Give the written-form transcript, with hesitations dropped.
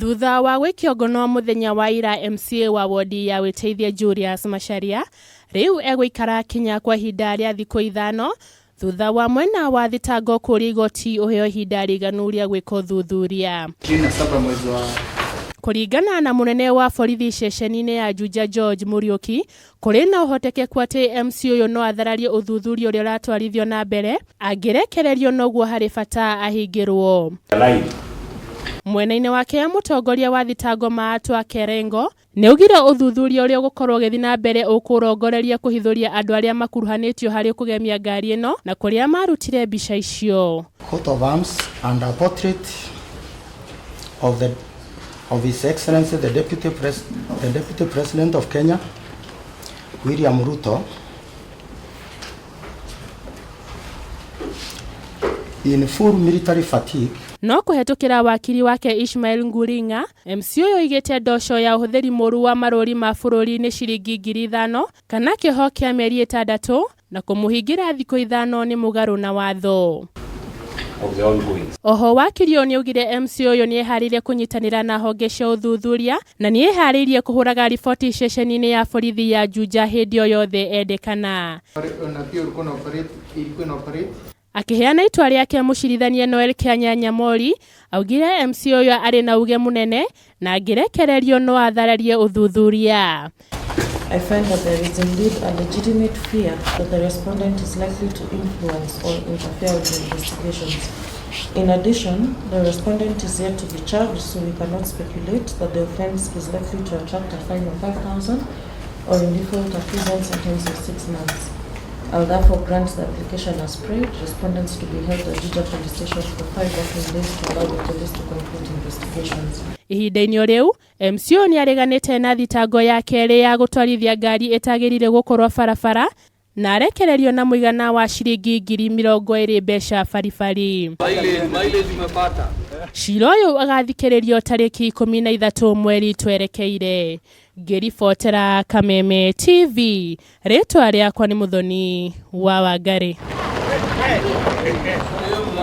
Thutha wa gwikio ngono muthenya wa ira, MCA wa wodi ya Witeithie Julius Macharia riu egwikara Kenya kwa ihinda ria thiku ithano thutha wa mwena wa thitango kuri igoti uheo ihinda riganu ria gwika uthuthuria. Kuringana na munene wa borithi ceceni-ini ya Juja George Muriuki, kuri na uhotekeku ati MC uyu no athararie uthuthuria uria uratwarithio na mbere angirekererio noguo hari bata ahingirwo. Mwena-ini wake mutongoria wa thitango Maatu Akerengo neugire uthuthuria uria gukorwo githi na mbere ukurongoreria kuhithuria andu aria makuruhanitio hari kugemia ngari ino na kuria marutire mbica icio. Coat of arms and a portrait of His Excellency the Deputy President of Kenya, William Ruto, in full military fatigue. No kuhetukira wakiri wake Ishmael Nguringa, MC uyu igete ndosho ya uhuthiri muru wa maruri ma bururi ni ciringi 5,000 kana kiho kia mieri 6 na kumuhingira thiku 5 ni mugaru na watho. Oho wakiri uyu niugire MC uyu ni eharirie kunyitanira na honge cia uthuthuria na ni eharirie kuhuraga riboti ceceni-ini ya borithi ya Juja hindi o yothe endekana. Akiheana itwa riake mucirithania Noel Nyamori augire MC uyu ari na uge munene na angirekererio no athararie uthuthuria. I find that there is indeed a legitimate fear that the respondent is likely to influence or interfere with the investigations. In addition, the respondent is yet to be charged, so we cannot speculate that the offence is likely to attract a fine of 5,000 or in default a prison sentence of 6 months. I'll therefore grant the application as prayed, respondents to be held at Juja police station for 5 working days to allow the police to complete investigations. Ihinda-ini riu, MC ni areganite na thitango ya keri ya gutwarithia ngari itagirire gukorwo barabara na arekererio na muigana wa ciringi 20,000 mbeca baribari. Mileage umepata. Cira uyu agathikiririo tariki 13 mweri twerekeire. Ngiribotera Kameme TV, ritwa riakwa ni Muthoni wa Wangari.